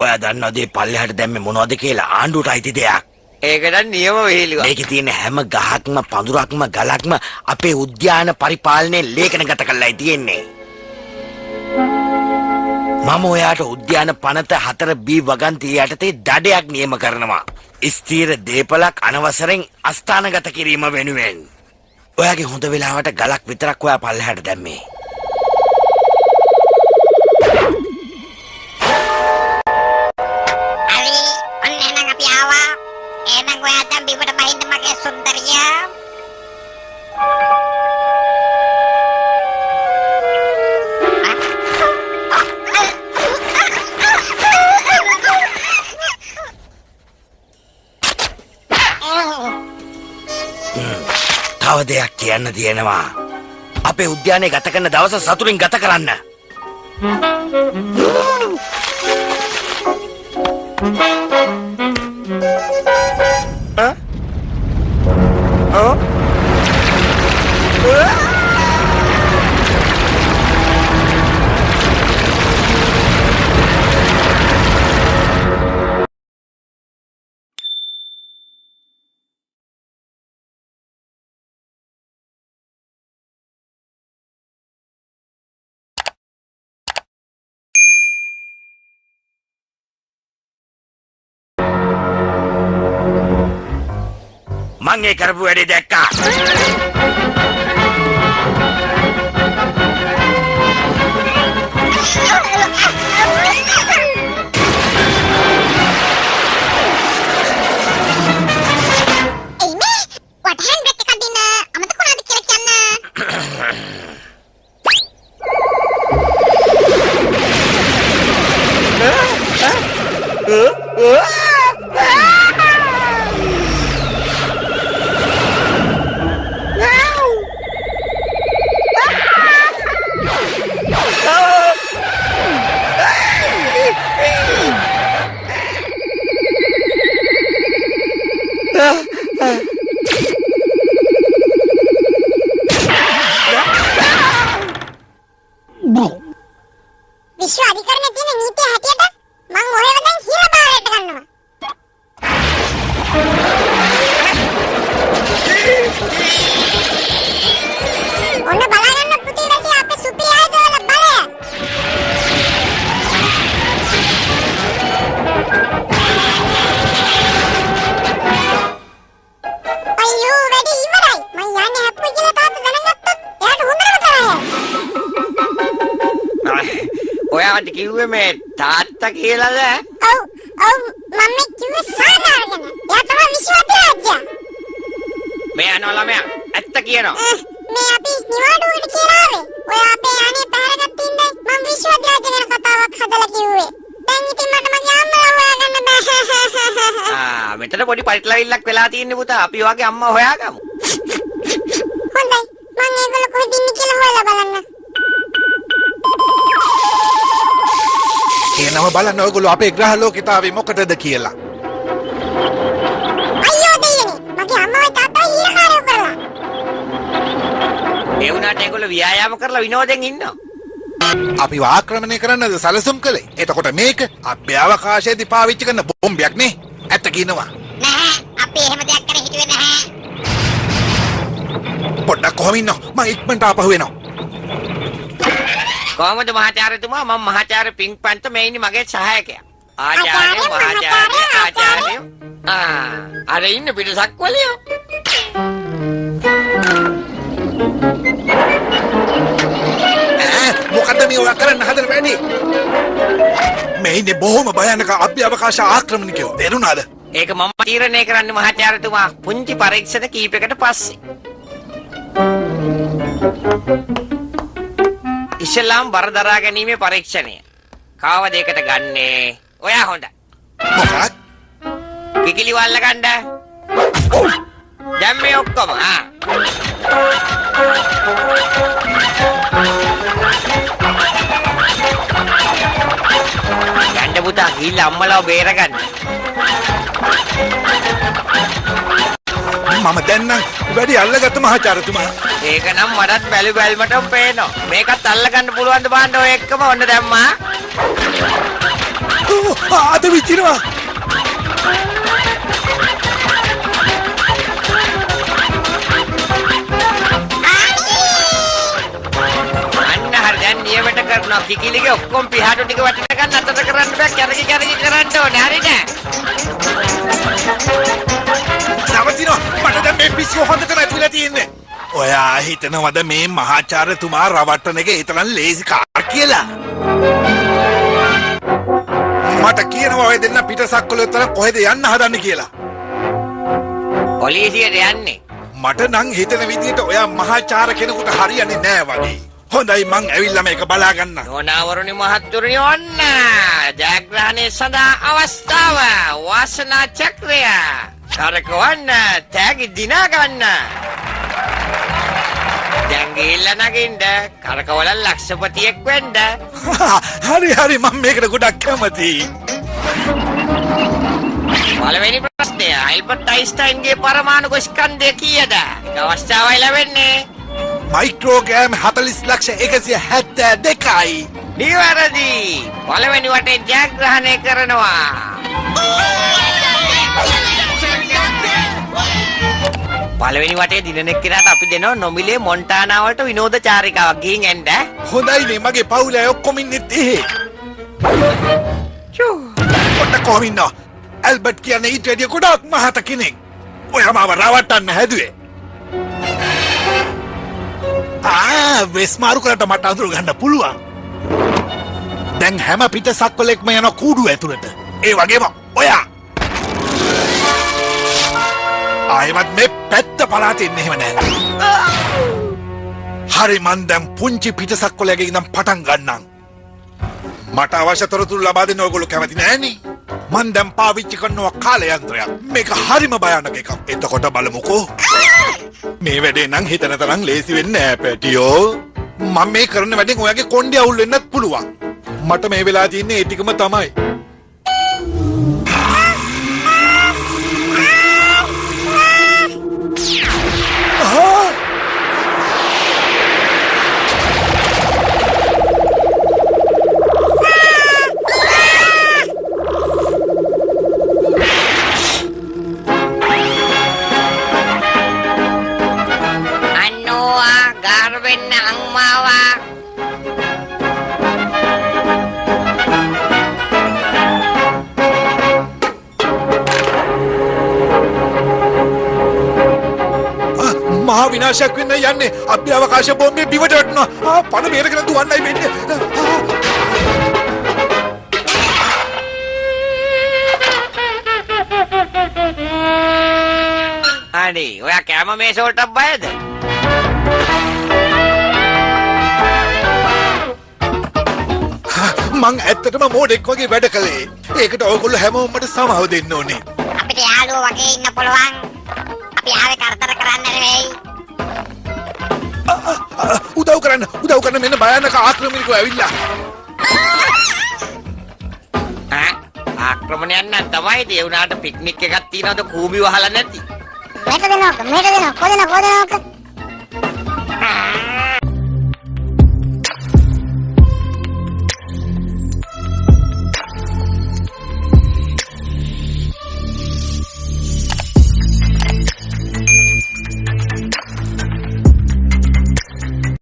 ඔයා දන්නවද මේ පල්ලෙහාට දැම්මේ මොනවද කියලා? ආණ්ඩුවට අයිති දෙයක්. ඒකට නියම වේලුවා. මේකේ තියෙන හැම ගහක්ම පඳුරක්ම ගලක්ම අපේ උද්‍යාන පරිපාලනයේ ලේඛනගත කරලායි තියෙන්නේ. මම ඔයාට උද්‍යාන පනත 4B වගන්තිය යටතේ දඩයක් නියම කරනවා. ස්ථීර දීපලක් අනවසරෙන් අස්ථානගත කිරීම වෙනුවෙන්. ඔයාගේ හොඳ වෙලාවට ගලක් විතරක් ඔයා පල්ලෙහාට දැම්මේ. තව දෙයක් කියන්න තියෙනවා. අපේ උද්‍යානයේ ගත කරන දවස සතුටින් ගත කරන්න. මං ඒ කරපු වැඩේ දැක්කා. විශ්ව අධිකරණයේ තියෙන නීතිය හැටියට මම ඔහෙව දැන් හිර බාරයට ගන්නවා. ඔන්න බලන්න පුතේ රසි අපේ සුපිරි ආයතන බලය. අයියෝ වැඩි ඉවරයි. මම යන්නේ හැප්පුයි කියලා තාත්තා දැනගත්තොත් එයාට හොඳටම තරහයි. ඔයාට කිව්වේ මේ තාත්තා කියලාද? ඔව් මම කිව්වේ සානාරගෙන. එයා තමයි විශ්ව අධිරාජ්‍යය. මේ අනෝ ළමයා ඇත්ත කියනවා. මේ අපි නිවාඩුවට කියලා ආවේ. ඔය අපේ අනේ පැහැරගත්ත ඉඳන් මම විශ්ව අධිරාජ්‍ය ගැන කතාවක් හදලා කිව්වේ. දැන් ඉතින් මට මගේ අම්මලා හොයාගන්න බෑ. මෙතන පොඩි පරිට්ලවිල්ලක් වෙලා තියෙන්නේ පුතා. අපි ඔයාගේ අම්මා හොයාගමු. හොඳයි. මම ඒගොල්ලෝ කොහෙද ඉන්නේ කියලා හොයලා බලන්න. කියනව බලන්න ඔයගොල්ලෝ අපේ ග්‍රහ ලෝකෙට ආවේ මොකටද කියලා. අයියෝ දෙයනේ. මගේ අම්මා තාත්තා ඊරකාරයෝ කරලා. ඒ වුණාට ඒගොල්ලෝ ව්‍යායාම කරලා විනෝදෙන් ඉන්නවා. අපිව ආක්‍රමණය කරන්නද සැලසුම් කළේ? එතකොට මේක අභ්‍යවකාශයේදී පාවිච්චි කරන බෝම්බයක් නේ. ඇත්ත කියනවා. නැහැ. අපි එහෙම දෙයක් කරේ හිතුවේ නැහැ. පොඩ්ඩක් කොහොම ඉන්නව? මම ඉක්මනට ආපහු එනවා. කොහමද මහාචාර්යතුමා? මම මහාචාර්ය පිංපන්ත මේ ඉන්නේ මගේ සහායකයා. ආචාර්ය මහාචාර්ය. අර ඉන්න පිටසක් වලියෝ. මොකද්ද මේ ඔයා කරන්න හදන වැඩේ? මේ ඉන්නේ බොහොම භයානක අභ්‍යවකාශ ආක්‍රමණිකයෝ. තේරුණාද? ඒක මම තීරණය කරන්නේ මහාචාර්යතුමා පුංචි පරීක්ෂණ කීපයකට පස්සේ. ඉස්ලාම් බරදරා ගැනීමේ පරීක්ෂණය. කාවද ඒකට ගන්නේ? ඔයා හොඳ. මොකක්ද? කිකිලි වල්ල ගන්න. දැන් මේ ඔක්කොම යන්න පුතා ගිහිල්ලා අම්මලාව බේරගන්න. මම දැන් නම් වැඩි අල්ලගත්ත මහාචාර්යතුමා. ඒක නම් මටත් බැලු බැලමටම පේනවා. මේකත් අල්ලගන්න පුළුවන් ද බලන්න ඔය එක්කම ඔන්න දැම්මා. අද විචිනවා. අන්න හරි දැන් නියමයට කරනවා. කිකිලිගේ ඔක්කොම පිහාටු ටික වටිනකන් අතට කරන්න බෑ. කැරකි කැරකි කරන්න ඕනේ. හරිද? නවතිනවා. මට දැන් මේ පිස්සුව හොඳට නැතිලා තියෙන්නේ. ඔයා හිතනවද මේ මහාචාර්යතුමා රවට්ටන එක ඊතරම් ලේසි කාර් කියලා? මට කියනවා ඔය දෙන්න පිටසක්වල උත්තර කොහෙද යන්න හදන්නේ කියලා. පොලිසියට යන්නේ. මට නම් හිතෙන විදිහට ඔයා මහාචාර්ය කෙනෙකුට හරියන්නේ නෑ වගේ. හොඳයි මං ඇවිල්ලා මේක බලා ගන්න. නෝනාවරුනි මහත්තුරුනි ඔන්න ජයග්‍රහණය සඳහා අවස්ථාව වාසනා චක්‍රය කරකවන්න තෑගි දිනා ගන්න. දැන් ගිහිල්ලා නගින්න කරකවල ලක්ෂපතියෙක් වෙන්න. හරි මම මේකට ගොඩක් කැමතියි. පළවෙනි ප්‍රශ්නය ඇල්බර්ට් අයින්ස්ටයින්ගේ පරමාණු ස්කන්ධය කීයද? අවස්ථාවයි ලැබෙන්නේ. මයික්‍රෝග්‍රෑම් 40,172යි. නිවැරදි. පළවෙනි වටේ ජයග්‍රහණය කරනවා. පළවෙනි වටේ දිනනෙක් කෙනාට අපි දෙනවා නොමිලේ මොන්ටානා වලට විනෝද චාරිකාවක් ගිහින් එන්න. හොඳයිනේ මගේ පවුල අය ඔක්කොම ඉන්නෙත් එහෙ. ඔන්න කොහොම ඉන්නවා? ඇල්බර්ට් කියන්නේ ඊට වැඩිය ගොඩක් මහත කෙනෙක්. ඔයා මාව රවට්ටන්න හැදුවේ. වෙස්මාරු කරට මට අඳුර ගන්න පුළුවන්. දැන් හැම පිටසක්වලෙක්ම යන කූඩුව ඇතුළට. ඒ වගේම ඔයා. ආයෙමත් මේ පැත්ත පළාතේ ඉන්නේ එහෙම නෑ. හරි මන් දැන් පුංචි පිටසක්වලගේ ඉඳන් පටන් ගන්නම්. මට අවශ්‍ය තොරතුරු ලබා දෙන්න ඔයගොල්ලෝ කැමති නෑනේ. මන් දැන් පාවිච්චි කරනවා කාල යන්ත්‍රයක්. මේක හරිම භයානක එකක්. එතකොට බලමුකෝ. මේ වැඩේ නම් හිතන තරම් ලේසි වෙන්නේ නෑ පැටියෝ. මම මේ කරන වැඩෙන් ඔයාගේ කොණ්ඩේ අවුල් වෙන්නත් පුළුවන්. මට මේ වෙලාව තියෙන්නේ ඒ ටිකම තමයි. මහා විනාශයක් වෙන්න යන්නේ. අභ්‍යවකාශ බෝම්බේ බිමට වැටෙනවා. පණ බේරගෙන දුවන්නයි වෙන්නේ. අනේ ඔයා කැම මේස වලට බයද? මං ඇත්තටම මෝඩෙක් වගේ වැඩ කළේ. ඒකට ඔයගොල්ලෝ හැමෝම මට සමාව දෙන්න ඕනේ. අපිට යාළුවෝ වගේ ඉන්න පුළුවන්. අපි ආවේ කරදර කරන්න නෙවෙයි. උදව් කරන්න මෙන්න භයානක ආක්‍රමණිකව ඇවිල්ලා. ආක්‍රමණයක් නම් තමයි ඒ උනාට පික්නික් එකක් තියනවද කූඹි වහලා නැති. මේක දෙනවක කොදනක